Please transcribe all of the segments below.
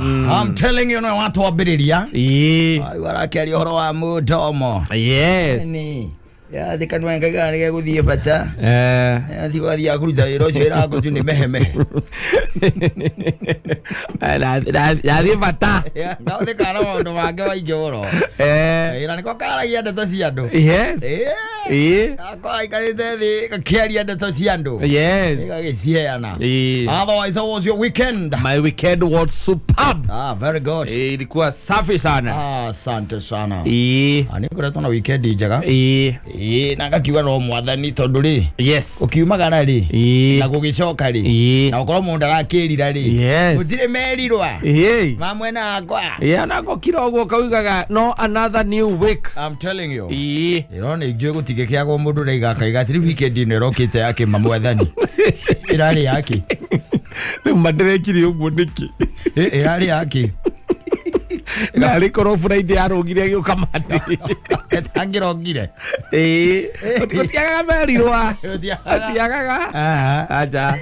I'm telling you no watu wabiriria warakiaria horo wa mudomo yes ya thikanwa ngaga nge guthie bata thigwathi akuruta wira ucio ira ko ni mehe ya thi bata ngauthe kana maundu mange waingi woro ira niko karagia ndeto cia andu yes akwa ikarite thi kakiaria ndeto cia andu yes gagiciana otherwise how was your weekend? My weekend was superb. Very good. Ilikuwa safi sana. Asante sana. Ani kuretwo na weekend njega. Na ngakiuga no mwathani tondu ri. Yes. Ukiumagara ri. Na gugicoka ri. Na ukorwo mundu arakirira ri. Yes. Utire merirwa. Mamwe na akwa. Na gukira uguo kaugaga no another new week. I'm telling you. Irone njue gutigekiagwo mundu reiga kaiga tiri weekend ni rokite yake mamwathani. Irari yake. Ni manderekire uguo niki. Irari yake. Na rikoro Friday arogire gioka mati. Angirogire. Utiagaga merirwa. Utiagaga. Acha.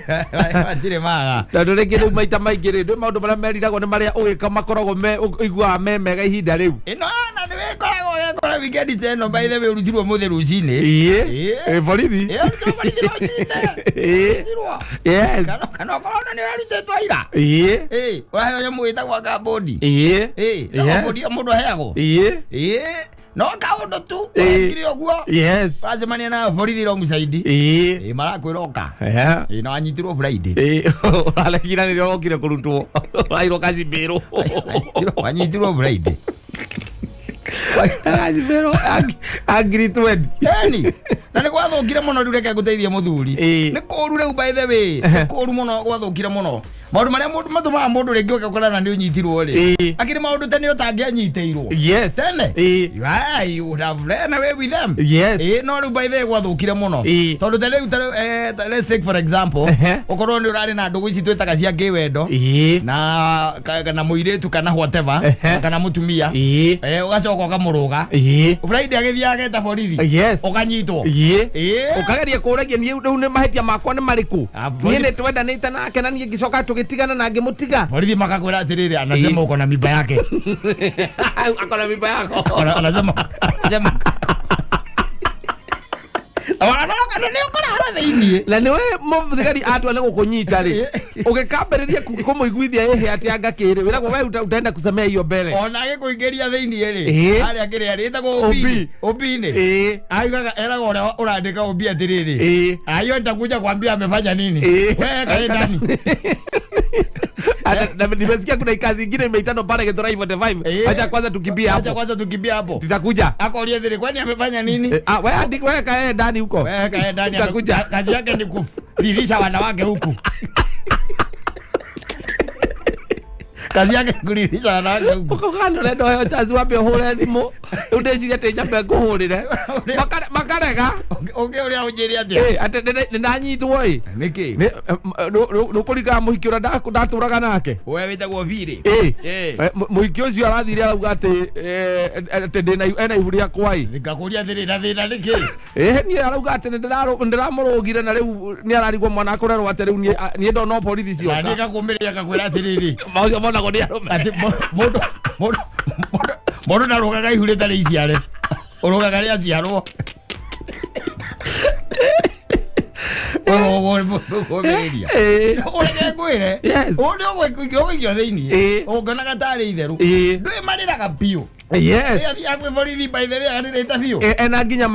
Atire maga. Tondu ringi riu maita maingi ri maundu maria meriragwo ni maria ugika makoragwo me igua memega ihinda riu. No na ni wikoragwo gekora weekend teno by the way urutirwo muthe rucini. Borithi. Borithi rucini. Yes. Kana korona ni rarute twaira. Waheyo muita kwa kabodi. Kabodi mundu heago. No kaundu tu ngiri oguo. Yes. Bazemania na borithi wrong side. Marakwiroka. Na anyitirwo Friday. Alekira ni rokire kurutwo. Airo kazi bero. Anyitirwo Friday. Kazi bero agri 20. Yani na ni gwathukire muno rureke guteithia muthuri. Ni kuru riu by the way. Kuru muno gwathukire muno. Maundu maria matuma mundu ringi ugakorana ni unyitirwo ri akiri maundu tani utangianyiteirwo. Yes. Tene you would have ran away with them. Yes. No ru by the gwathukire muno tondu tele let's take for example ukorwo ni urari na ndugu ici twetaga cia kiwendo na kana muiretu kana whatever kana mutumia ugacoka ukamuruga Friday agithia ageta borithi. Yes. Ukanyitwo ukageria kuragia ni riu ni mahetia makwa ni mariku ni ni twendanite nake na ni gicoka tugitigana na ngimutiga borithi makakwira atiriri anasema uko na mimba yake. Akona mimba yako anasema kana ni ukora harathini la niwe muthigari atwale gukunyita ri ugikambereria kumuiguithia ehe ati angakiri wira wewe utaenda kusemea hiyo mbele ona agikuingeria thiini ri ari akiri ari etagwo obi ni aigaga eraga ora urandika obi atiriri ayo nitakuja kuambia amefanya nini wewe kaenda ndani. Na nimesikia kuna kazi nyingine imeitano pale Githurai 45. Acha kwanza tukimbia hapo. Tutakuja. Akolie thiri kwani amefanya nini? Wewe kae ndani huko. Wewe kae ndani. Tutakuja. Kazi yake ni kulilisha wanawake huku. Kazi yake kulilisha wanawake huku. Ukakano lendo hayo chazi wapi hore thimo. Udeciria te nyambe kuhurire. Makarega. Uria unjiri ati. Ate ndanyitwo ĩ. Niki? Nukuriga muhiki ura ndaturaga nake. Wewe witagwo Viri. Muhiki ucio arathire auga ati ndina ena ihuria kwai. Nikakuria thiri na thina niki? Ni arauga ati ndiramurugire na riu ni ararigwo mwana akorerwo ati riu ni ndona borithi cio. Nika kumiria kakwira thiriri. Maucio mona ko ni arume. Ati mundu narugaga ihuria tari iciare. Urugaga ria ciarwo. Ogomeria. Urege gwire. Uri ogwikio thiini. Ongonaga tari itheru. Ndui mariraga biu. Yes. Ya kwe borithi by the way ari interview. Ena nginya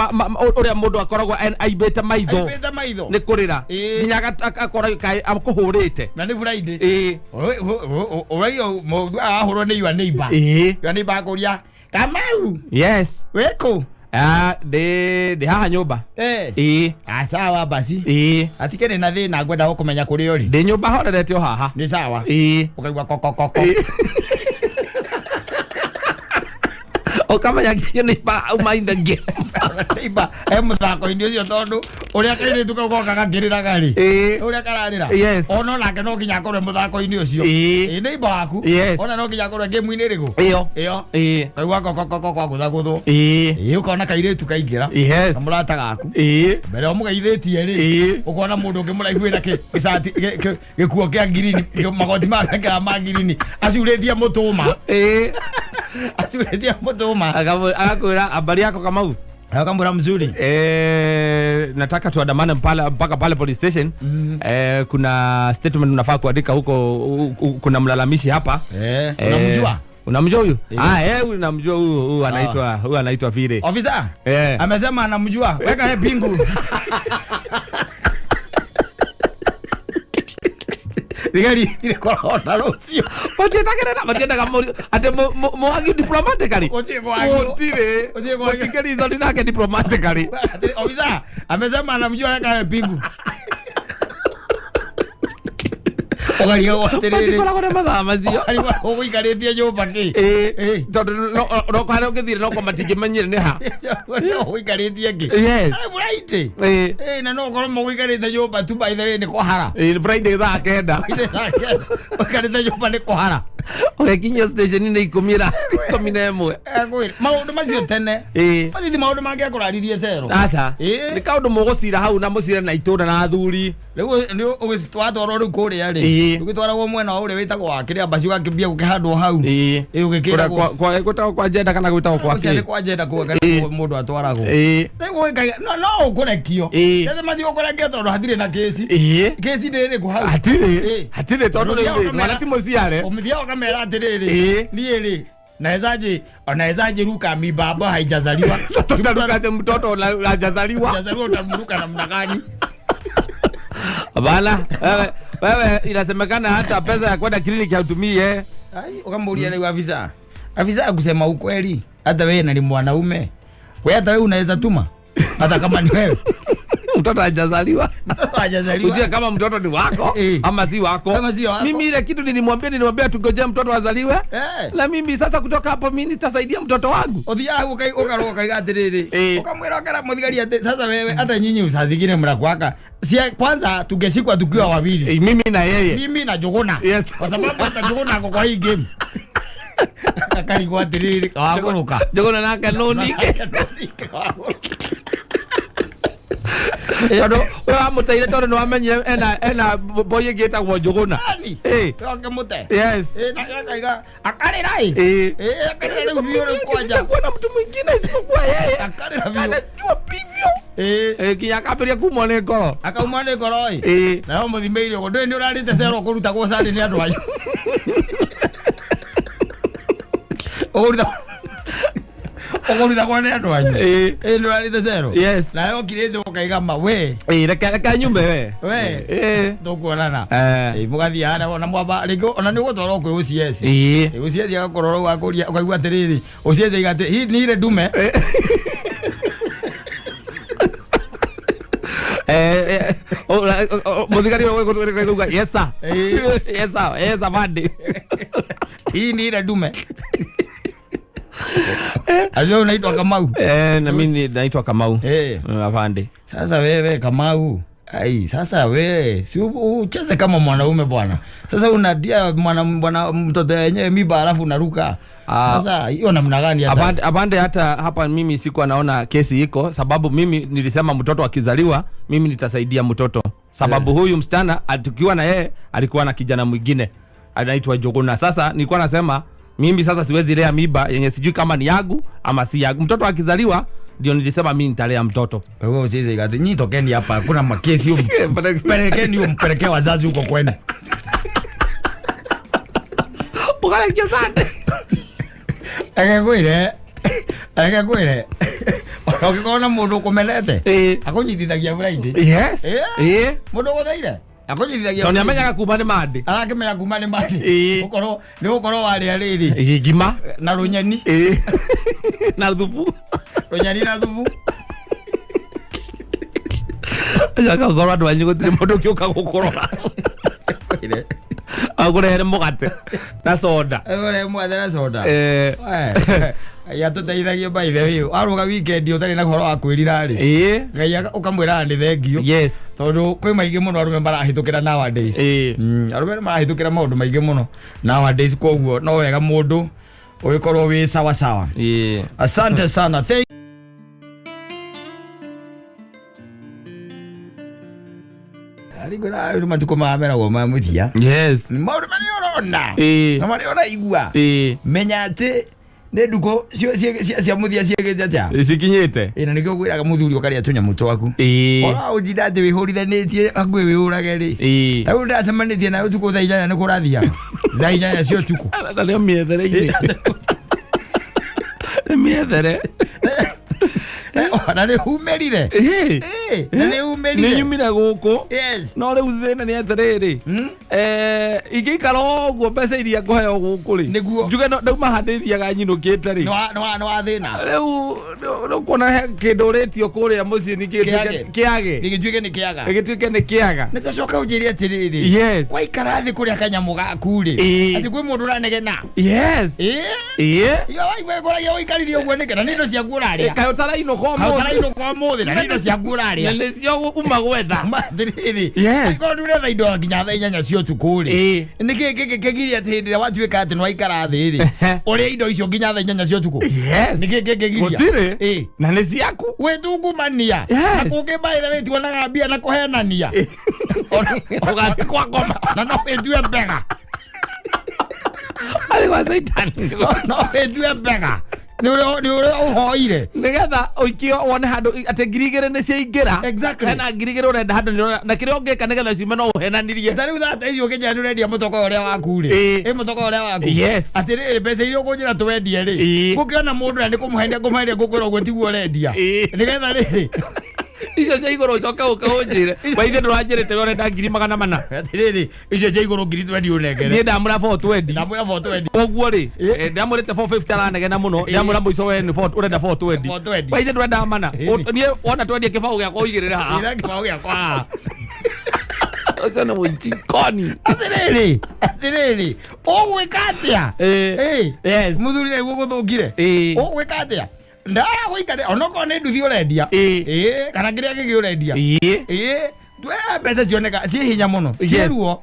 uria mundu akoragwo aibete maitho. Ni kurira. Nginya akora kai akuhurite. Na ni Friday. Oyo mundu ahurwo ni your neighbor. Your neighbor akuria Kamau. Yes. Weko. De haha nyumba. Sawa basi. Atikene na thina ngwenda gukumenya kuri uri. De nyumba horerete o haha. Ni sawa. Ukaigwa kokokoko. O kama yake ni ba mind the game. Iba muthako indio cio tondu uria kaire tuko gakagirira gari uria kararira ono nake no nginya korwe muthako indio cio ni iba waku ona no nginya korwe game ini rigo iyo kaigua koko kwa guthaguthu ukona kaire tu kaingira kamurata gaku mbere omugeithĩtie ri ukona mundu ngimuraiguira kisati gikuo kia ngirini magoti makera ma ngirini acurĩtie mutuma acurĩtie mutuma akakwĩra habari yako Kamau. Kamera mzuri. Nataka tuandamane mpaka pale police station. Kuna statement unafaa kuandika huko, kuna mlalamishi hapa. Unamjua? Unamjua huyu? Unamjua huyu anaitwa vile. Officer? Amesema anamjua. Weka he pingu. Digari ile corona rocio. Batenda kama ate moagi diplomatically. Otire Digari hizo ndinake diplomatically. Officer amesema anamjua weka he pingu. Ogari oterere kola kore mathamacio ari wa uikarĩtie nyũmba ki tondu no kware ũngĩthire no kwamatingĩmenyire nĩ ha no uikarĩtie ki Friday na no korwo mũikarĩte nyũmba tu by the way nĩ kwahara Friday thaa kenda uikarĩte nyũmba nĩ kwahara ũgekinyia station nĩ 11 maũndũ macio tene mathi maũndũ mangĩakũraririe cero aca nĩ kaũndũ mũgũcira hau na mũcire na itũra na athuri rĩu nĩ ũgĩtwarwo rĩu kũrĩa rĩ ũgĩtwaragwo mwena wa ũrĩa wĩtagwo wa kĩrĩa basi ũgakĩmbia gũkĩhandwo hau gwĩtagwo kwa jenda kana gwĩtagwo kwa kĩ kwa jenda mũndũ atwaragwo rĩu no ũkũrekio rĩu mathi ũkũrekio tondũ hatirĩ na kĩci kĩci ndĩrĩ kũ hau hatirĩ tondũ rĩu mwana ti mũciare ũmĩthia ũkamera atĩrĩrĩ niĩ rĩ nawezaje ruka mibaba haijazaliwa sasa utaruka mtoto hajazaliwa utamruka namna gani? Bana wewe inasemekana hata pesa ya kwenda kliniki hautumie. Ukamwambia leo afisa kusema ukweli, hata wewe ni mwanaume, wewe hata wewe unaweza tuma hata kama ni wewe mtoto hajazaliwa. Ujue kama mtoto ni wako ama si wako. Mimi ile kitu nilimwambia tungoje mtoto azaliwe. Na mimi sasa kutoka hapo mimi nitasaidia mtoto wangu. Othia ukaroka igatiriri. Ukamwira kara muthigari ate sasa wewe hata nyinyi usazingine mnakwaka. Si kwanza tungeshikwa tukiwa wawili. Mimi na yeye. Mimi na Jogona. Kwa sababu hata Jogona ako kwa hii game. Akari kwa tiriri kawaguruka. Jogona nake no nike. Ado wa mutaire tondu no amenyire ena boy getagwo Jogona yoke mute yes na kaiga akarira akarira vile kwaja kuna mtu mwingine isipokuwa yeye akarira vile anajua pivyo kinya kaberia kumone ngoro akaumane ngoro na ho muthimeire go ndwe ni urarite cero kuruta go sadi ni andu ayo Ogoruta kwa nendo anyu ndo alite zero yes na yo kirete ukaiga mawe reka nyumbe we tukuonana mugathia ana na mwaba riko ona ni gutoro kwe UCS UCS agakororo wa kuria ukaigua atiriri UCS igate hi ni ile dume muthigari wewe kuga yes sir yes sir bandi hi ni ile dume Alio unaitwa Kamau. Na mimi naitwa Kamau. Afande. Sasa wewe Kamau. Sasa wewe si ucheze kama mwanaume bwana. Sasa unadia bwana mtoto yenyewe miba alafu unaruka. Sasa hiyo namna gani hata? Afande hata hapa mimi sikuwa naona kesi iko sababu mimi nilisema mtoto akizaliwa mimi nitasaidia mtoto. Sababu huyu msichana tukiwa na yeye alikuwa na kijana mwingine anaitwa Jogona. Sasa nilikuwa nasema mimi sasa siwezi lea miba yenye sijui kama ni yangu ama si yangu. Mtoto akizaliwa ndio nilisema mimi nitalea mtoto. Wewe usize ikati nyinyi tokeni hapa kuna makesi huko. Pelekeni umpelekee wazazi huko kwenu. Ukale kiasante. Akakwire. Ukikona mundu kumelete. Akunyitithagia Friday. Yes. Mundu guthaire. Akonyithagia. Tony amenyaga kuma ni mandi. Arakimenya kuma ni mandi. Ukorwo wari ariri. Gima na runyani. Na thubu. Runyani na thubu. Jaga ngoro andu anyu gutire mundu kiuka gukorora. Agure mugate na soda. Agure mugate na soda. Ya tutaithagia by the way. Aruga weekend utari na khoro akwirira ri. Ngai ukamwira ndi thengio. Yes. Tondu kwi maige muno arume marahitukira nowadays. Arume marahitukira maundu maige muno nowadays, koguo no wega mundu ugikorwo wi sawa sawa. Asante sana. Aligora matuko mamera wo mamuthia. Yes. Maundu mari urona. Na mari uraigua. Menya ati ne nduko cia muthia ciegete tia sikinyite na nikio gwiraga muthuri ukaria tunya muto waku ora ujida ati wihurithanĩtie hakuhĩ wĩhũrage rĩ tau ndacemanitie nayo tuko thaa 8 nĩ kũrathia thaa 8 cio tuko na leo miethere-inĩ miethere na nĩ humerire na nĩ humerire nĩ nyumire gũkũ no rĩu thĩna nĩ atĩrĩrĩ ingĩikara ũguo mbeca iria ngũheo gũkũ rĩ nĩguo njuge ndauma handũ ithiaga nyinũkĩte rĩ nĩ wa thĩna rĩu nĩũkuona kĩndũ ũrĩtio kũrĩa mũciĩ nĩ kĩage gĩgĩtuĩke nĩ kĩaga nĩ tacoka ũnjĩre atĩrĩrĩ waikara thĩ kũrĩa kanyamũ gaku rĩ atĩ kwĩ mũndũ ũranegena waigua ũikaririe ũguo nĩkĩ na nĩ indo ciaku ũrarĩa kaĩ ũtarainũka ũmũthĩ kwa mũthĩ na nĩ indo ciaku ũrarĩa na nĩcio uma gwetha akorwo ndũretha indo nginya thaa 8 cia ũtukũ rĩ nĩkĩ kĩgiria atĩ hĩndĩ ĩrĩa watuĩka atĩ nĩ waikara thĩ rĩ ũrĩa indo icio nginya thaa 8 cia ũtukũ nĩkĩ kĩgiria gũtirĩ na nĩ ciaku wĩtungumania na kũngĩmbaĩra wĩtuonaga mbia na kũhenania ũgathiĩ kwa ngoma na no wĩtue mbega arĩ gwa Satan no wĩtue mbega nĩ ũrĩa ũhoire nĩgetha ũikio wone handũ atĩ ngiri igĩrĩ nĩ ciaingĩra hena ngiri igĩrĩ ũrenda handũ na kĩrĩa ũngĩka nĩgetha ciume no ũhenanirie ta rĩu thate icio ũkĩnjĩra nĩ ũrendia mũtoka ũrĩa waku rĩ mũtoka ũrĩa waku atĩrĩrĩ mbeca iria ũkũnjĩra tũwendie rĩ ngũkĩona mũndũ na nĩ kũmũhendia ngũkwĩra ũguo tiguo ũrendia nĩgetha rĩrĩ icio cia igũrũ ũcoke ũnjĩre maithe ndũranjĩrĩte ũrenda ngiri 400 atĩrĩrĩ icio cia igũrũ ngiri 20 ũnengere niĩ ndamũra 420 ũguo rĩ ndamũrĩte 450 aranegena mũno ndamũra mũico we ũrenda 420 maithe ndũrenda mana niĩ wona twendie kĩbaũ gĩakwa ũigĩrĩre haha kĩbaũ gĩakwa ũcio nĩ mũici koni atĩrĩrĩ ũgwĩka atĩa mũthuri nĩguo gũthũkire ũgwĩka atĩa ndagũikare onokorwo nĩ nduthi ũrendia kana kĩrĩa kĩngĩ ũrendia mbeca cioneka ciĩ hinya mũno ciĩruo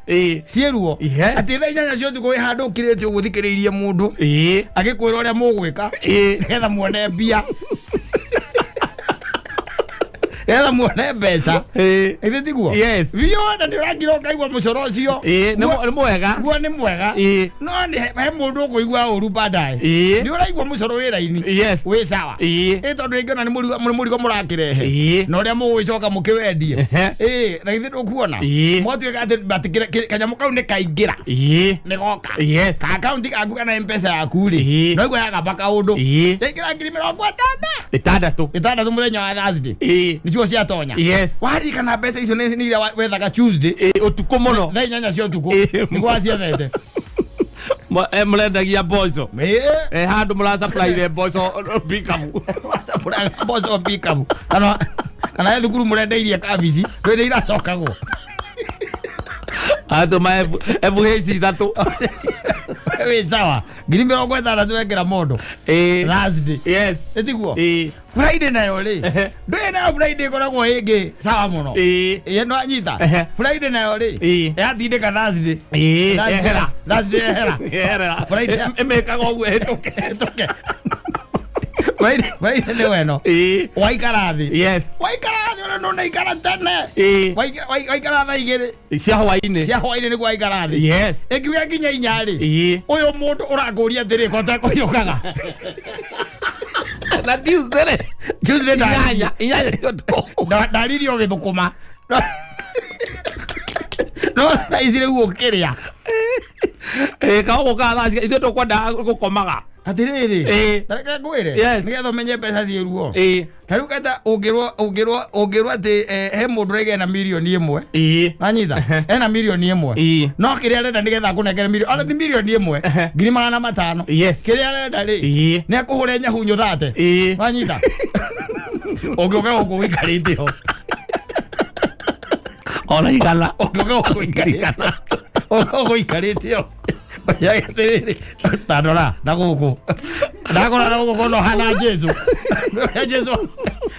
atĩ thaa 8 cio ũtukũ wĩ handũ ũkĩrĩte ũguo thikĩrĩirie mũndũ agĩkwĩra ũrĩa mũgwĩka nĩgetha muone mbia etha muone mbeca ithe tiguo wĩona nĩ ũrangira ũkaigua mũcoro ũcio nĩ mwega guo nĩ mwega no he mũndũ ũkũigua ũru baadaye nĩ ũraigua mũcoro wĩra-inĩ wĩ sawa tondũ rĩngĩ nĩ mũrigo mũrakĩrehe na ũrĩa mũgũgĩcoka mũkĩwendie na ithe ndũkuona mwatuĩka atĩ kanyamũ kau nĩ kaingĩra nĩ goka ka akaunti gaku kana mpesa yaku rĩ no iguoyaga mpaka ũndũ ĩngĩra ngiri 60 mũthenya wa Thursday nĩcio ciatonya waririkana mbeca icio nĩ iria wethaga Tuesday ũtukũ mũno thaa 8 cia ũtukũ nĩguo waciethete mũrendagia mboco handũ mũrasupply mboco bikabu kana thukuru mũrendeirie kabici ndĩ nĩ iracokagwo atũma FH 3 wĩ sawa ngiri 50 wekĩra mondo Thursday ĩtiguo Friday nayo rĩ ndũĩ nayo Friday ĩkoragwo ĩngĩ sawa mũno no anyita Friday nayo rĩ yatindĩka Thursday ehera Friday ĩmĩkaga ũguo hĩtũke Friday nĩ weno waikara thĩ ona no naikara tene waikara thaa 2 cia hwainĩ nĩguo waikara thĩ ĩkiuga nginya 4 rĩ ũyũ mũndũ ũrakũria atĩrĩ kota kũiyũkaga na Tuesday ndariri o gĩthũkũma no ici rĩu ũkĩrĩa kaũgũ ka thaa ithuĩ tũkwenda gũkomaga atĩrĩrĩ tareka ngwĩre nĩgetha ũmenye mbeca ciĩruo tarĩu kata ũngĩrwo atĩ he mũndũ ũraigana na mirioni 1 nanyita ena mirioni 1 no kĩrĩa arenda nĩgetha akũnengere mirioni ona ti mirioni 1 ngiri 500 kĩrĩa arenda rĩ nĩ akũhũre nyahunyũ thate nanyita ũngĩũka gũkũ wĩikarĩte ho ona igana ũngĩũka gũkũ wĩikarĩte Ogo ikaritio. Ya tiriri. Tadora na guku. Ndakora na guku no hana Jesu. Ya Jesu.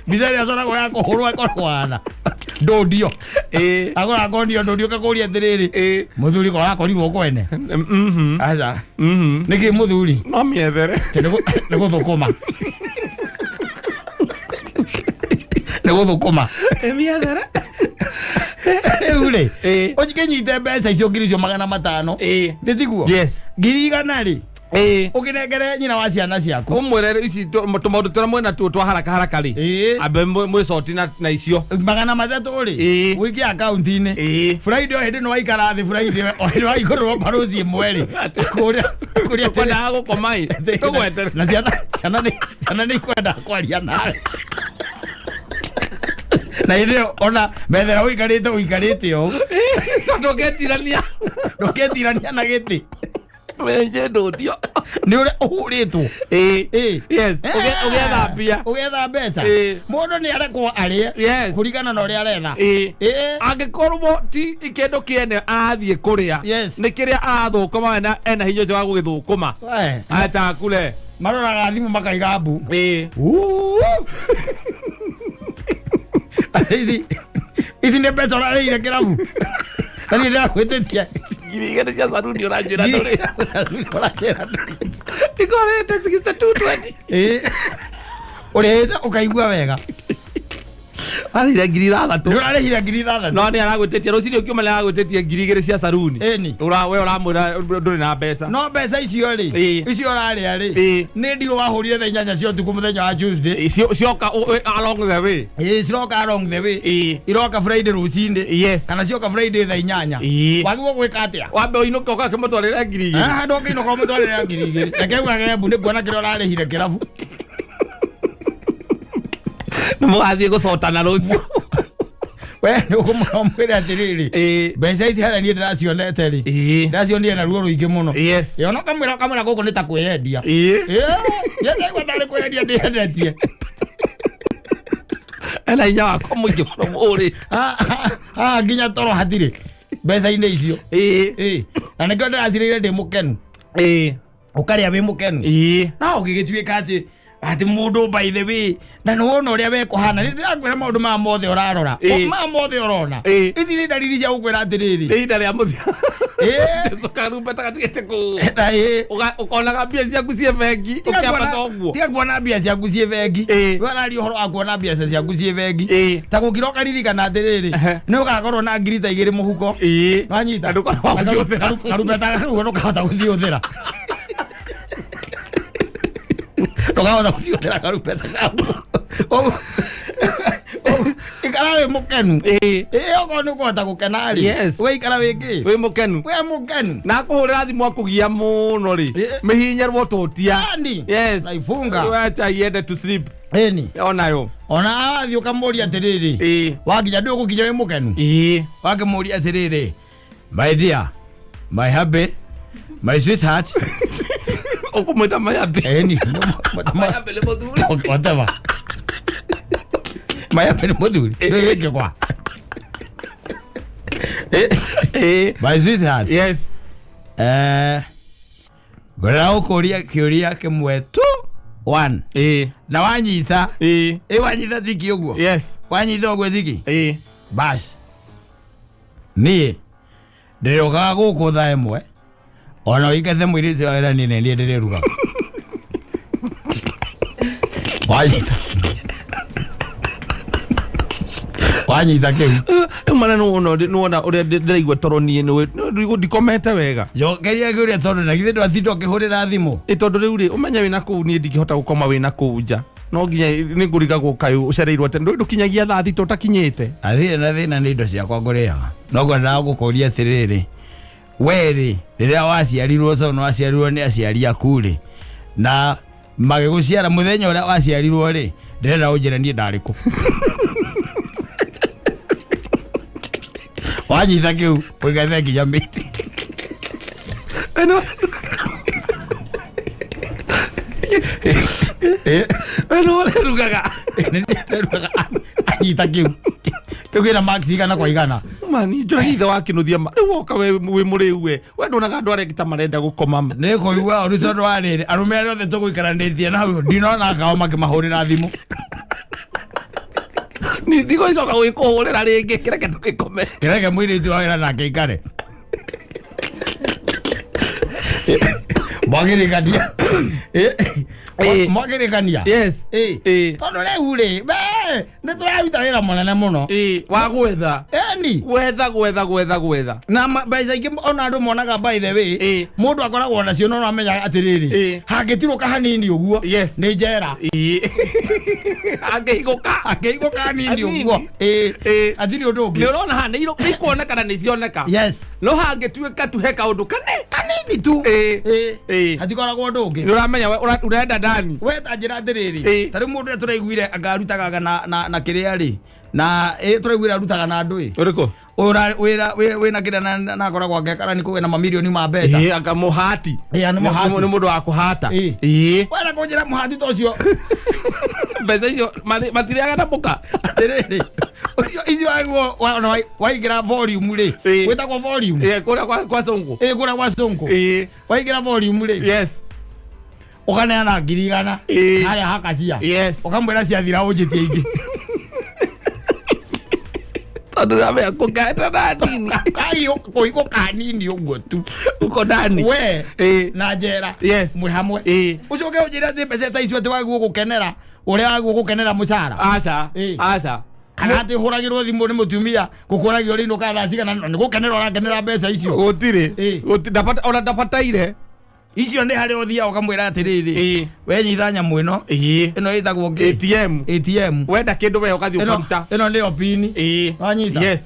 Bizari azora ko yako horwa ko kwana. Ndodio. Agora ngondio ndodio kakuria tiriri. Muthuri ko akorirwo kwene. Acha. Niki muthuri. No miethere. Nego thukuma. Nego thukuma. Miethere. Ule. Ojikenyite mbeca icio ngiri icio 500. Nditiguo. Yes. Ngiri igana ri. Ukinengere nyina wa ciana ciaku. Umwere ici tumaundu twa mwena twa haraka ri. Abe mwe soti na icio. 300 ri. Wiki account-ini. Friday hedi no waikara thi Friday o waikorwo barozi mweri. Kuria kwenda gukomai. Tugwete. Na ciana ni kwenda kwaria nawe. Na ile ona methera uikarite o. Ndoketirania na giti. Wenje ndodio. Ni ule uhuritwo. Yes. Ugetha mbeca. Mundu ni arekwo arie. Kurigana na uria aretha. Angikorwo ti ikindu kiene athie kuria. Ni kiria athukuma ena hinya wa gugithukuma. Ata kule. Maroraga thimu makaiga mbu. Ici nĩ mbeca ũrarĩire kĩrabu. Na niĩ ndĩrakwĩtĩtia. Ngiri igĩrĩ cia saruni ũranjĩra ndũrĩ. Ũranjĩra ndũrĩ. Ikorete 6220. Ũrĩhĩte ũkaigua wega. Arĩire ngiri 6. Nĩ ũrarĩhire ngiri 6. No nĩ aragwĩtĩtia rũciinĩ ũkiuma nĩ aragwĩtĩtia ngiri 2 cia saruni. Ĩni. We ũramwĩra ndũrĩ na mbeca. No mbeca icio rĩ. Icio ũrarĩa rĩ. Nĩ ndirũ wahũrire thaa 8 cia ũtukũ mũthenya wa Tuesday. Cioka along the way. Ciroka along the way. Iroka Friday rũciinĩ. Yes. Kana cioka Friday thaa 8. Wagĩrĩirwo gwĩka atĩa? Wambe ũinũke ũgakĩmũtwarĩra ngiri 2. Ndoka inũka ũmũtwarĩra ngiri 2. Reke uge mbu nĩ kuona kĩrĩa ũrarĩhire kĩrabu. Nĩ mũgathiĩ gũcotana rũciũ. We nĩ ũkũmwĩra atĩrĩrĩ. Mbeca ici harĩa niĩ ndĩracionete rĩ. Ndĩracionire na ruo rũingĩ mũno. Yes. Ona kamwĩra gũkũ nĩ ta kwĩyendia. Ndaigua tarĩ kwĩyendia ndĩyendetie. Ena hinya wakwa mũingĩ mũno mũrĩ. Nginya toro hatirĩ mbeca-inĩ icio. Na nĩkĩo ndĩracirĩire ndĩ mũkenu. Ũkarĩa wĩ mũkenu. Na ũgĩgĩtuĩka atĩ mũndũ by the way na nĩwona ũrĩa wekũhana nĩ ndĩrakwĩra maũndũ maya mothe ũrarora maya mothe ũrona ici nĩ ndariri cia gũkwĩra atĩrĩrĩ nĩ ihinda rĩa mũthia Karumba tagatigĩte ũkonaga mbia ciaku ciĩ bengi ũkĩambata ũguo tiga kuona mbia ciaku ciĩ bengi we ũraria ũhoro wa kuona mbia ciaku ciĩ bengi ta gũkira ũkaririkana atĩrĩrĩ nĩ ũgakorwo na ngiri ta 2 mũhuko wanyita Karumba tagakuo ndũkahota gũcihũthĩra Tokahota gũcihũthĩra Karumba tagakuo ikara wĩ mũkenu okorwo nĩ ũkũhota gũkena rĩ we ikara wĩ mũkenu na kũhũrĩra thimũ akũgia mũno rĩ mĩhinyerwo tũtia naifunga wacha iende to sleep onayo ona athiĩ ũkamũria atĩrĩrĩ wakinya ndĩ ũgũkinya wĩ mũkenu wakĩmũria atĩrĩrĩ my dear my hubby my sweetheart ũkũmwĩta my hubby my hubby nĩ mũthuri whatever Maya pene mũthuri weke kwa my sweetheart ngwĩra ũkũria kĩũria kĩmwe tu 1 na wanyita wanyita thiki ũguo wanyita ũguo thiki basi niĩ ndĩrĩũkaga gũkũ thaa ĩmwe ona ũingathe mũirĩtu wa wĩra niĩ ndĩrĩruga wanyita wanyita kĩu mana nĩwona ũrĩa ndĩraigua toro niĩ ndikomete wega ngeria kĩũria tondũ na githĩ ndwatinda ũkĩhũrĩra thimũ tondũ rĩu rĩ ũmenye wĩna kũu niĩ ndingĩhota gũkoma wĩna kũu nja no nginya nĩ ngũrigagwo kaĩ ũcereirwo atĩ ndũkinyagia thaa thita ũtakinyĩte athire na thĩna nĩ indo ciakwa ngũrĩaga no ngwendaga gũkũria atĩrĩrĩ we rĩ rĩrĩa waciarirwo tondũ waciarirwo nĩ aciari aku rĩ na magĩgũciara mũthenya ũrĩa waciarirwo rĩ ndĩrenda ũnjĩre niĩ ndarĩkũ wanyita kĩu ũigathe nginya mĩti no ũrerugaga anyita kĩu Ugina max igana kwa igana. Mani njora ithe wakinuthia riu woka we muriu we ndonaga andu arekita marenda gukoma ne ko igwa uri tondu wa riri arume ari othe tuguikaranĩtie nau ndinona kao makimahũrĩra thimũ ni ndigo icoka gwikuhũrĩra rĩngĩ kireke tugikome kireke mũirĩtu wa wĩra nake ikare mwagĩrĩkania mwagĩrĩkania yes tondu riu ri nĩ tũraruta wĩra mũnene mũno wa gwetha eni gwetha na mbeca ingĩ ona andũ monaga by the way mũndũ akoragwo nacio no amenya atĩrĩrĩ hangĩtirũka hanini ũguo nĩ njera angĩigũka hanini ũguo atirĩ ũndũ ũngĩ nĩ ũrona ha nĩ ikuonekana nĩ cioneka no hangĩtuĩka tuhe kaũndũ kanini tu hatikoragwo ũndũ ũngĩ nĩ ũramenya ũrenda ndani weta njĩra atĩrĩrĩ tarĩ mũndũ ũrĩa tũraiguire angarutaga na kĩrĩa rĩ na tũraiguire arutaga na andũ ũrĩkũ wĩna kĩrĩa na akoragwo angĩakara nĩ kũgĩa na mamirioni ma mbeca mũhati nĩ mũndũ wa kũhata wena kũnjĩra mũhati ta ũcio mbeca icio matirĩaga na mũka atĩrĩrĩ icio waingĩra volume rĩ wĩtagwo volume kũrĩa kwa Sonko kũrĩa kwa Sonko waingĩra volume rĩ ũkaneana 100 harĩa hakacia ũkamwĩra ciathira ũnjĩtie ingĩ tondũ ramenya kũngaheta na nini kũigũ kanini ũguo tu uko ndani we na njera mwĩ hamwe ũcio ũngĩ ũnjĩra atĩ mbeca ta icio atĩ wagwo gũkenera ũrĩa wagwo gũkenera mũcara aca kana atĩ hũragĩrwo thimũ nĩ mũtumia gũkũragio rĩinũ ka thaa cigana nĩ gũkenera ũrakenera mbeca icio gũtirĩ ona ndabataire icio nĩ harĩa ũthiaga ũkamwĩra atĩrĩrĩ we nyitha nyamũ ĩno ĩtagwo ATM wenda kĩndũ we ũgathiĩ ũkaruta ĩno nĩyo pini wanyita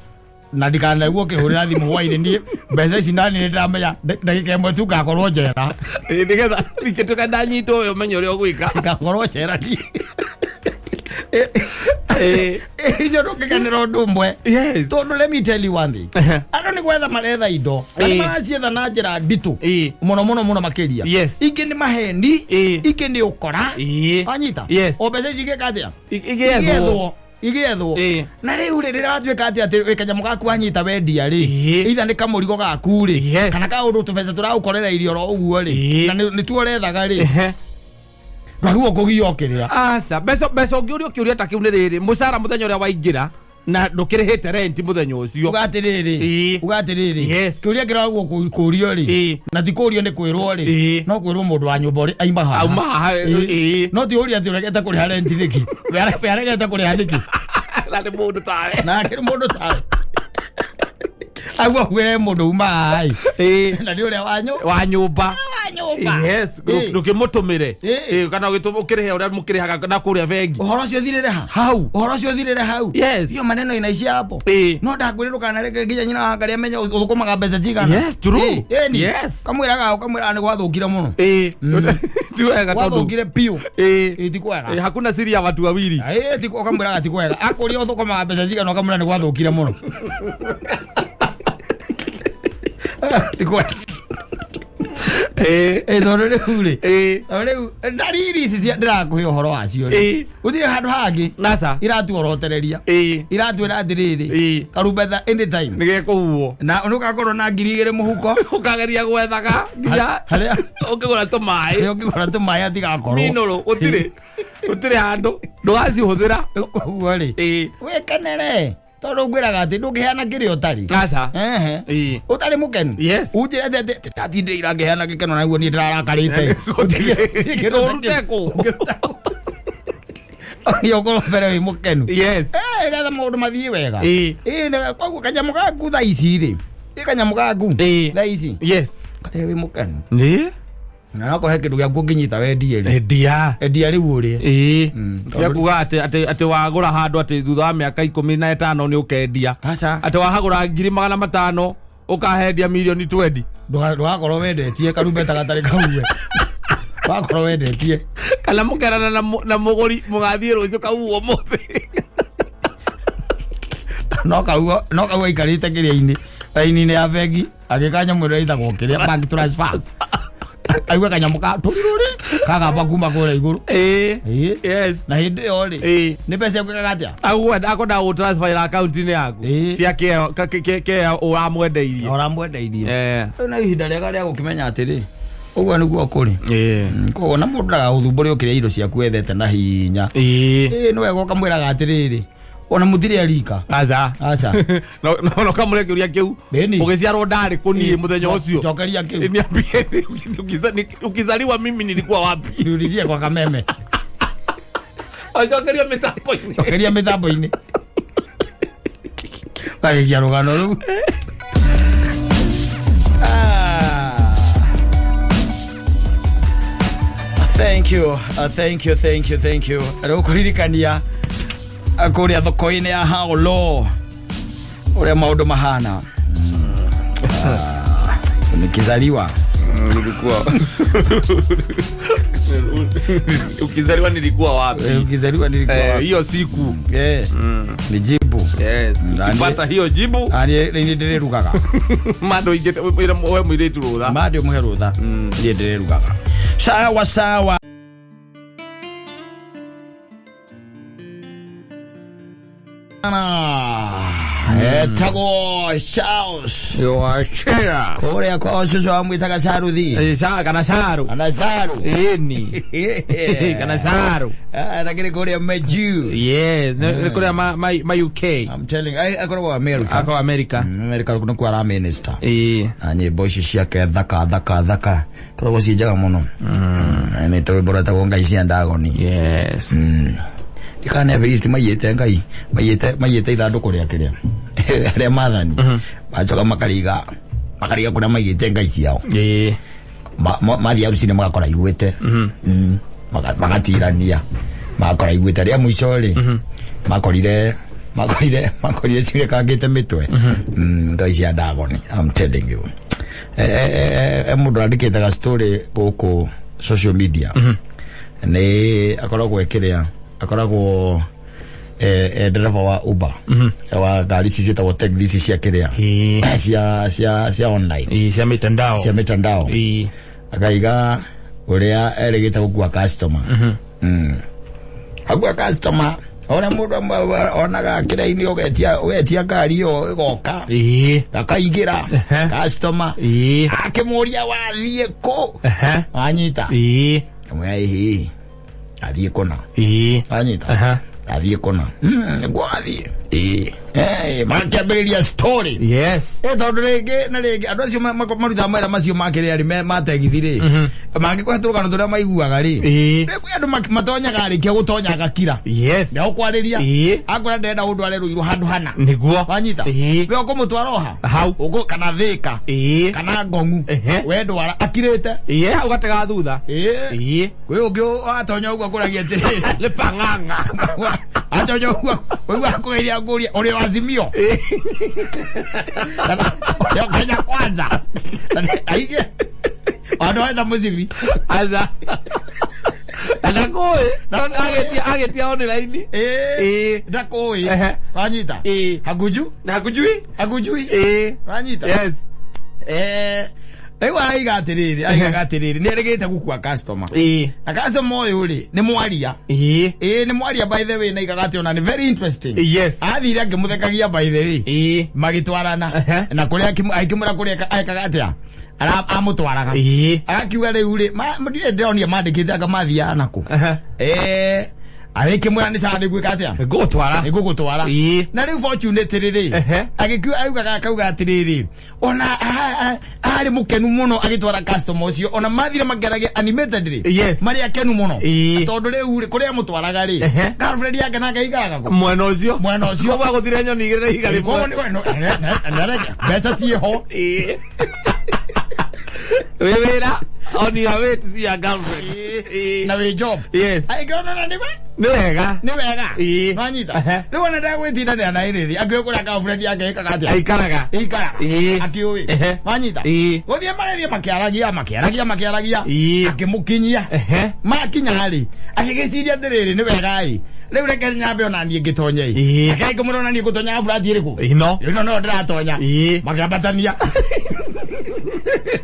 na ndikanaigua ũkĩhũrĩra thimũ hwainĩ niĩ mbeca ici nani nĩ ndĩramenya ndagĩka ĩmwe tu ngakorwo njera nĩgetha ingĩtuĩka ndanyitwo ũyũ ũmenye ũrĩa ũgwĩka ngakorwo njera niĩ icio ndũngĩkenera ũndũ ũmwe tondũ let me tell you one thing andũ nĩ gwetha maretha indo na maracietha na njĩra nditũ mũno makĩria ingĩ nĩ maheni ingĩ nĩ ũkora wanyita o mbeca ici igĩka atĩa igĩethwo na rĩu rĩrĩa watuĩka atĩ wĩ kanyamũ gaku wanyita wendia rĩ itha nĩ kamũrigo gaku rĩ kana kaũndũ tũbeca tũragũkorera irio ro ũguo rĩ na nĩ tuo ũrethaga rĩ ndagwo kũgio kĩrĩa aca mbeca ũngĩũria ũkĩũria ta kĩu nĩ rĩrĩ mũcara mũthenya ũrĩa waingĩra na ndũkĩrĩhĩte rent mũthenya ũcio ugatiriri kĩũria kĩragwo kũũrio rĩ na ti kũũrio nĩ kwĩrwo rĩ no kwĩrwo mũndũ wa nyũmba ũrĩ aima haha no ti ũria atĩ ũregete kũrĩha rent nĩkĩ aregete kũrĩha nĩkĩ na nĩ mũndũ tawe agwo kwĩre mũndũ uma hai na nĩ ũrĩa wa nyũmba ndũkĩmũtũmĩre kana ũkĩrĩhe ũrĩa mũkĩrĩhaga na kũrĩa bengi ũhoro ũcio thirĩre hau hiyo maneno inaishia hapo no ndakwĩrĩ ndũkanareke nginya nyina wa Ngai amenye ũthũkũmaga mbeca cigana kamwĩraga nĩ gwathũkire mũno ti wega tondũ gwathũkire piũ ti kwega hakuna siri ya watu wawili ũkamwĩraga ti kwega akũria ũthũkũmaga mbeca cigana ũkamwĩra nĩ gwathũkire mũno ti kwega tondũ rĩu ndariri ici ndĩrakũhe ũhoro wacio gũtirĩ handũ hangĩ iratuorotereria iratwĩra atĩrĩrĩ karumbetha anytime nĩgekũhuo na nũgakorwo na 2,000 mũhuko ũkageria gwethaga nginya harĩa ũngĩgũra tũmaĩ atigakorwo minũrũ gũtirĩ handũ ndũgacihũthĩra koguo rĩ wĩkenere tondũ ngwĩraga atĩ ndũngĩheana kĩrĩa ũtarĩ ũtarĩ mũkenu unjĩra atĩ ndatindĩra ngĩheana gĩkeno naguo niĩ ndĩrarakarĩte ũkorwo mbere wĩ mũkenu nĩgetha maũndũ mathiĩ wega koguo kanyamũ gaku thaa ici rĩ kanyamũ gaku thaa ici karĩa wĩ mũkenu na nako he kĩndũ gĩaku ũngĩnyita wendie rĩ endia rĩu ũrĩe kuga atĩ wagũra handũ atĩ thutha wa mĩaka 15 nĩ ũkendia atĩ wahagũra 500,000 ũkahendia 20,000,000 ndũgakorwo wendetie karumbeta gatarĩ kauwe wakorwo wendetie kana mũkerana na mũgũri mũgathiĩ rũciũ kauo mũthĩ no kauo aikarĩte kĩrĩa-inĩ raini-inĩ ya bengi agĩkanya mwĩrĩ ĩthagwo kĩrĩa bank transfers Aigua kanyamuka turiruri kaga bakuma kore iguru. Yes. Na hindi yori. Ni pesa kagatia. Akwenda u transfer account ni yaku. Cia ke uramwendeirie. Uramwendeirie. Na ihinda rĩega rĩa gũkimenya atĩrĩ. Ũguo nĩguo kũrĩ. Koguo na mũndũ ndaga gũthumbũre ũkĩrĩa indo ciaku ethete na hinya. Nĩ wega ũkamwĩraga atĩrĩrĩ. Ona mutiri alika. Aza. No kamure kiuria kiu. Ugiciarwo ndari kunie muthenya ucio. Tokeria kiu. Ukizaliwa mimi nilikuwa wapi? Niulizie kwa Kameme. Tokeria mitambo-ini. Tokeria mitambo-ini. Kare kia rugano ru. Thank you. Rokuririkania akuria thoko-ini ya Haulo uria maundu mahana. Nikizaliwa nilikuwa ukizaliwa nilikuwa wapi? Hiyo siku nijibu. Yes. Ukipata hiyo jibu ni rugaga. Mado igete wewe mwiretu rutha. Mado muhe rutha. Ni rugaga. Sawa. Tago Shaus. You are Shira. Korea kwa osusu wa mwitaka Saruthi. Kana Saru. Eni. Kana Saru. Lakini Korea meju. Yes. Korea ma UK. I'm telling you. Ako America. America kuna kwa minister. Anye boshi shiake dhaka. Kwa si jaga mono. Ene tobe bora ta gonga isi andagoni. Yes. Ikane aviristi mayete ngai. Mayete idando Korea kiria. Ria mathani. Bachoka makariga kuna mayete ngai ciao. Mathi arucine magakora igwete. Magatirania. Magakora igwete ria mwisho ri. Makorire cire kagite mitwe. Ngai cia ndagoni. I'm telling you. Mundu andikite ga story goko social media. Ni akoragwo ekiria akoragwo dereva wa Uber wa gari ciitagwo taxi cia kiria cia online cia mitandao akaiga uria erigite gukua customer agua customer ona mundu onaga kira-ini ugetia ngari yo igoka akaigira customer akimuria wathie ku anyita amwe athie kona anyita athie kona gwathie makiambĩrĩria story. Yes. Tondu rĩngĩ na rĩngĩ andũ acio maruta mawĩra macio makĩrĩa rĩ mategithi rĩ mangĩkũhe tũrũgano tũrĩa maiguaga rĩ rĩngĩ andũ matonyaga arĩkia gũtonya agakira. Yes. Na ũkwarĩria akorwo ndenda ũndware rũirũ handũ hana nĩguo wanyita we ũkũmũtwara oha hau ũkũ kana Thĩka kana Ngong'u we ndwara akirĩte ũgatega thutha we ũngĩ atonya ũguo akũragia atĩrĩrĩ nĩ pang'ang'a atonya ũguo akũgeria ngũria ule wazimio ya Kenya Kwanza aige anaenda muziki aza anakoe agetia online ndakoe wanyita hakujui wanyita yes Ego aiga atiriri ni regete gukua customer na customer uyu ri ni mwaria ni mwaria by the way na igagate ona ni very interesting yes athire akimuthekagia by the way magitwarana na kuria akimura kuria aikagatia amutwaraga akiuga riu ri ndire ndonia mandikite akamathia nako areke mwana sade gwikatia ngugutwara na riu fortunate riri agikiwa auga akauga atiriri ona ari mukenu muno agitwara customer ucio ona mathire mageragia animated ri mari akenu muno tondu riu kuria mutwaraga ri girlfriend yake nake igaraga ko mwena ucio bwa guthire nyoni igire igari ko ni besa ciho wewera on your way to see your girlfriend na we job yes ai gona na ni wega manyita ni wona da gwitinda ni anairithi akikura girlfriend yake ikagatia ikara akiui manyita guthie mareria makiaragia akimukinyia makinya hari akigiciria ndiriri ni wega ai riu reke nyambe ona nie ngitonye akai kumurona nie gutonya brati iriku no ndiratonya makiambatania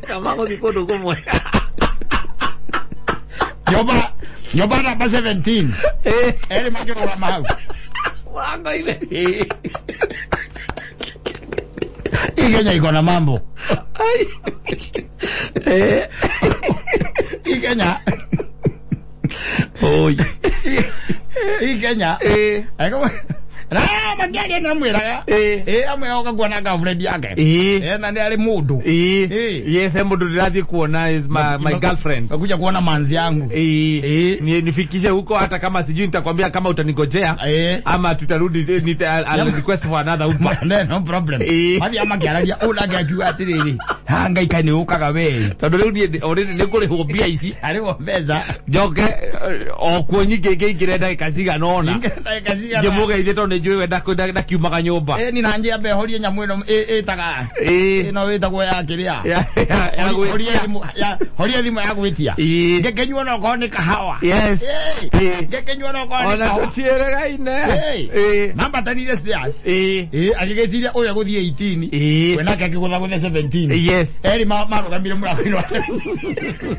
kama guthiĩ kũndũ kũmwe Nyoba namba 17. Eri makirora mau. Wanga ile. Kenya iko na mambo. Kenya. Oi. Kenya. Ako magari na mwira. Amwe okakuona girlfriend yake. Na ndiye ali mudu. Yes, mudu ndirathi kuona is my girlfriend. Nakuja kuona manzi yangu. Nifikishe huko hata kama sijui nitakwambia kama utanigojea ama tutarudi I'll request for another Uber. No problem. Hadi ama kiaragia ulage akiwa atiriri. Hanga ikani ukaga we. Tondu riu already nikuri hobia ici. Ari wombeza. Njoke okuonyi ngenge ingirenda ikasiga nona. Ngemuge ithie tondu njui wenda kwenda kiumaga nyumba. Ni nanje ambe horie nyamu ino itaga. Ino witagwo ya kiria. Horie thimu ya gwitia. Ngekenyua no ko ni kahawa. Yes. Ngekenyua no ko ni ona gutierega ine. Namba tanire stairs. Agigetiria uya guthie 18. Wena kake gutha guthe 17. Yes. Eri marugamire murakwino wa 17.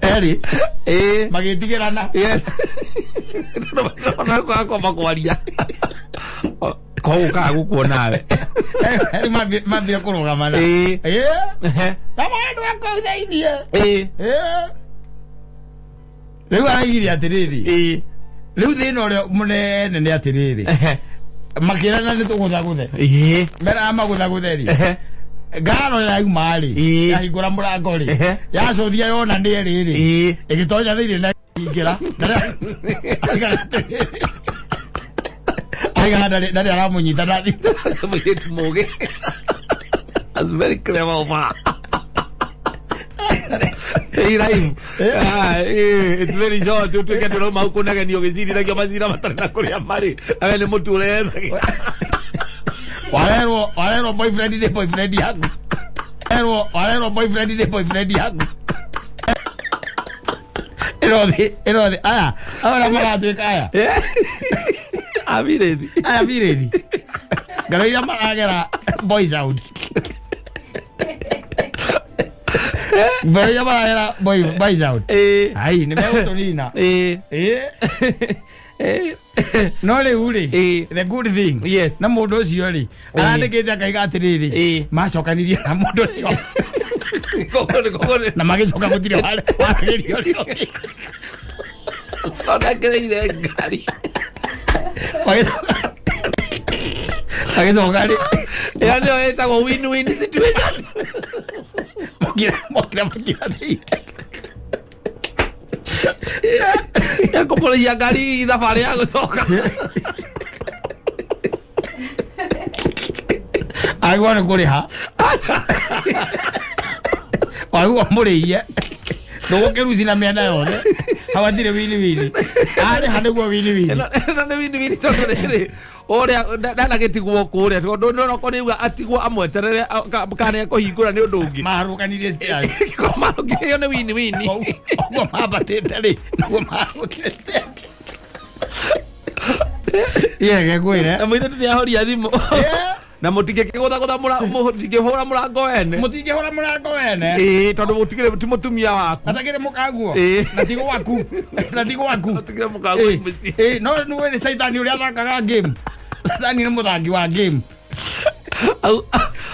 Eri magitigirana. Yes. Ona kwa kwaria. Ko uka gukuonawe. Eri mambia kurugamana. Tama andu akothaithie. Riu aragiri atiriri. Riu thina uria munene ni atiriri. Makirana ni tugutha guthe. Mera magutha gutheri. Garo ya umari ya higura murango ri ya cothia yona ni riri igitonya thiri na ingira aiga ndari aramunyita ndathi mugitu muge. That's very clever over. Hey live. It's very short to get to know mau kunaga ni ogezini thagio mazira matarina kuria mari ane mutule Walero boyfriend ni boyfriend yangu. Walero boyfriend ni boyfriend yangu. Erode. Aya. Ahora maratu kaya. Aviredi. Garo ya maragera boys out. Garo ya maragera boys out. Ai, nimeutolina. No le uri the good thing. Yes. Na mundu ucio ri arandikite akaiga atiriri macokanirie na mundu ucio na magicoka gutire waragirio rio ona kereire ngari magicoka ri yani etagwo win-win situation. Mokira ya kupolia gari thabari ya gucoka. Agora kuriha wagu amuriye ndugo kiruci na mienda yothe hawatire wili ari haniguo wili na ne wili tondu riri uria ndanagitigwo kuria tondu no ko niuga atigwo amweterere kana kuhingura ni undu ungi marukanirie stairs ko marukire ne win ogo mabatete ri no marukire stairs ye gwire amwite tuya horia thimu na mutige kigutha mutige hura murango wene tondu mutigire mutumia waku atagire mukaguo na tigo waku mutigire mukaguo muci no ni we saitani uria thakaga game saitani ni muthangi wa game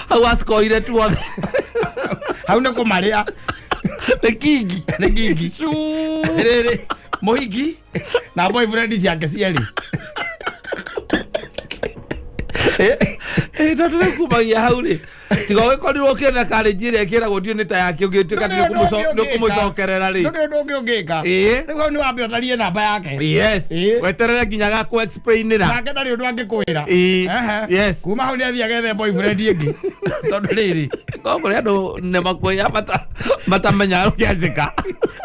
au askoire tuothe hau ne kumaria ne kingi su rere mohingi na boyfriend ciake cieri tondu nikumagia hau ri tigo gikorirwo kina karinjire kira guthio ni ta yake ugituika ni kumucokerera ri ndu ngika riu ni wambe utharie namba yake. Yes, weterere nginya ga ku explainira nake ndari undu angikwira. Yes, kuma hau ni athia gethe boyfriend ingi tondu riri koko andu ne makoya matamenya ukiazika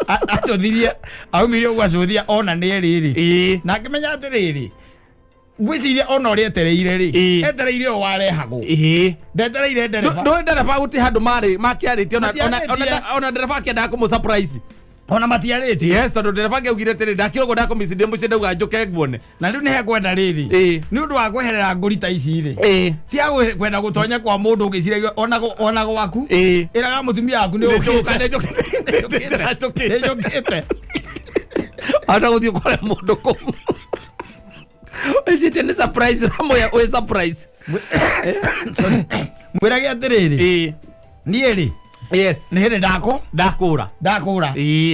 acothirie aumire uguo acothia ona ni riri na akimenya atiriri gwiciria ona uri etereire ri etereire o warehagwo ndetereire ndereba ndereba guti handu mari makiarite ona ndereba akienda kumu surprise ona matiarĩtie yes tondu ndereba ngeugire tiri ndakirwo ndako micinde mucinde uganjuke nguone na riu nihe kwenda riri ni undu wa kweherera nguri ta ici ri cia kwenda gutonya kwa mundu ugiciragia ona gwaku iraga mutumia waku ni ukite ata guthii kore mundu ku is it a surprise ramo ya we surprise mwirage atiriri nieri yes ni hindi ndakura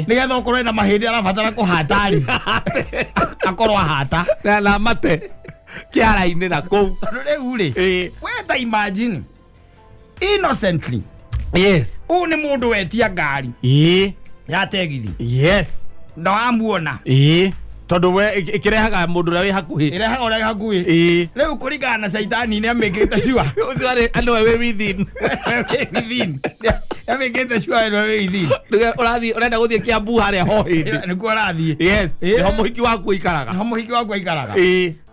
nigetha ukorwo na mahindi arabatara kuhatari akorwo hata na mate kiara-ini na kou riu ri weta imagine innocently yes ni mundu wetia ngari ya tegithi yes ndo amuona tondu we ikirehaga mundu ria wi hakuhi irehaga uria hakuhi riu kuringana na shaitani ni amikite shua ucio ari ando we within amikite shua we within urathi urenda guthie Kiambu haria hohi niku urathi yes ho muhiki waku ikaraga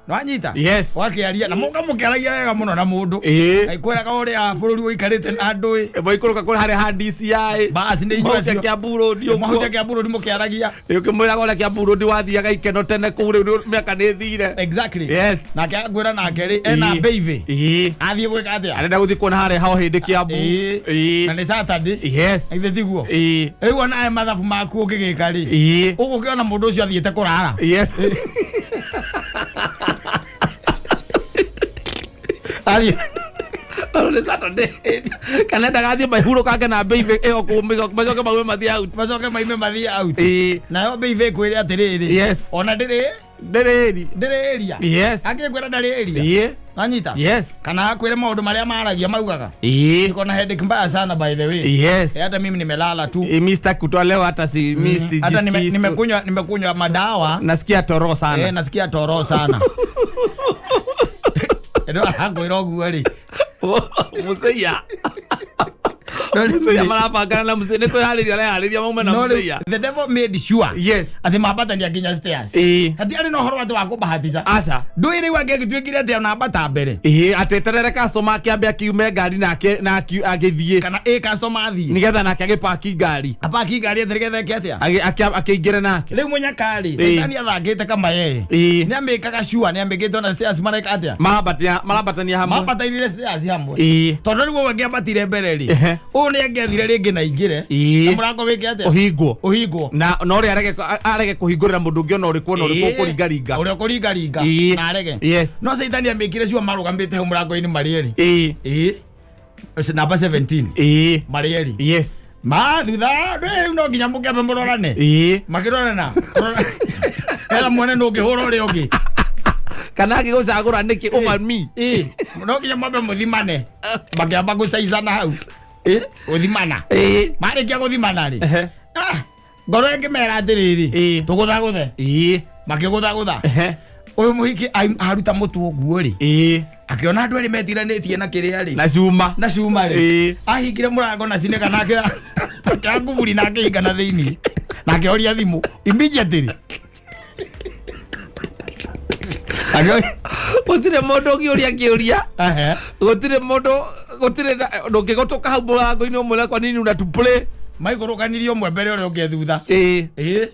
no anyita yes wakiaria na muka mukeragia wega muno na mundu aikweraga uria bururi uikarite na ndui boikuruka kuri haria handisi yae basi ni inyua cio Kiambu road mahutia Kiambu road mukiaragia ukimwira uria Kiambu road wathiaga ikeno tene kuri miaka ni thire exactly yes na kwira nake ri ena baby athie gwika atia arenda guthii kuona haria ho hindi Kiambu na ni Saturday yes ithe tiguo riu ona mathabu maku ukigika ri ugukiona mundu ucio athiete kurara yes ali ole Saturday kana ndagathie mahuro kake na baby eo kumizo macoke mawe mathia out na yo baby kwire atiriri yes ona ndiriria yes agikwira ndariria anyita yes kana akwire maundu maria maragia maugaga niko na headache mbaya sana by the way yes hata mimi nimelala tu Mr. kutoa leo hata si Mr. hata nimekunywa madawa nasikia toro sana nasikia toro sana ndo akwira guo ri museya marabangana na museya niko hariria maume na museya the devil made sure yes ati mabatania nginya stairs ati ari no horo watu wa kubahatisha asa ndwiri wage gitwikire ati na bata mbere ateterere customer akiambia kiume ngari nake na agithie kana customer athi nigetha nake agipaki ngari apaki ngari athirige atia akiingire nake riu munyakari saitani athangite kama yeye ni amikaga sure ni amikite na stairs mareka atia marabatania hamwe mabatanire stairs hamwe tondu riu wage abatire mbere ri ni angethire ringi na ingire na murango wike atia uhingwo na no ri arege kuhingurira mundu ungi ona uri kuona uri kuringaringa na arege yes no saitani amikire sure marugamite murango-ini marieri namba 17 marieri yes thutha no nginya mukebe murorane makirorana era mwene no ngihura uri ungi kana gigucagura niki over me no nginya mwambe muthimane makiamba gucaicana hau uthimana marikia guthimana ri ngoro ingimera atiriri tuguthaguthe makiguthagutha uyu muhiki aruta mutu uguo ri akiona andu eri metiranitie na kiria ri na cuma ri ahingire murango na cineka nake akanguburi nake ingana thiini nake oria thimu immediately gutire mundu ngiuria kiuria gutire mundu gutire ndungigotoka hau murango-ini umwe kwa nini una to play maiguruganirie umwe mbere uria ungi thutha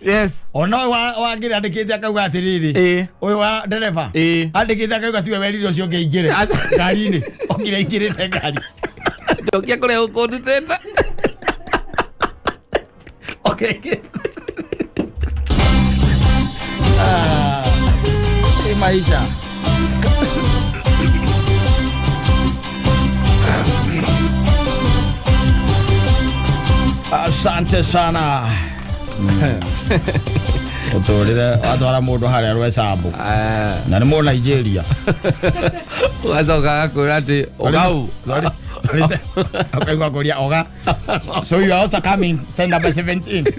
yes ona wangire andikite akauga atiriri uyu wa dereva andikite akauga tiwe werire ucio ungi ingire ngari-ini okire ingirite ngari ndokia kuria ukundutete okay maisha asante sana uturire watwara mundu haria rwesambu na ni mu Nigeria wacokaga kwira ati ogau akaigua kuria oga so you are also coming send number 17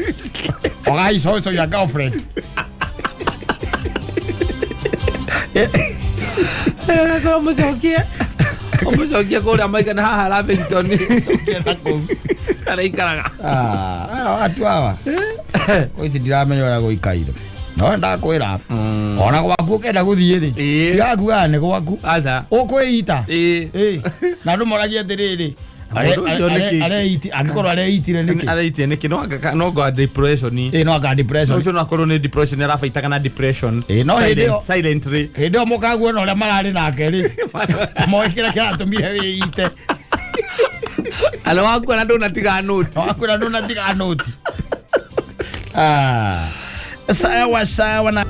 oga is also your girlfriend kwa mucokia kuria maigana haha Lavington araikaraga watu hawa koici ndiramenya uria guikaire no ndakwira ona gwaku ukenda guthie ri tigakuaga ni gwaku aca ukwiita na andu moragia atiriri angĩkorwo areitire nĩkĩ areitire nĩkĩ no go depression no ga depression no akorwo nĩ depression arabaitaga na depression no silently hĩndĩ ĩyo mũkaguo na ũrĩa mararĩ nake rĩ moĩ kĩrĩa kĩratũmire wĩite ale wakuona ndũnatiga noti wakuona ndũnatiga noti sawa sawa na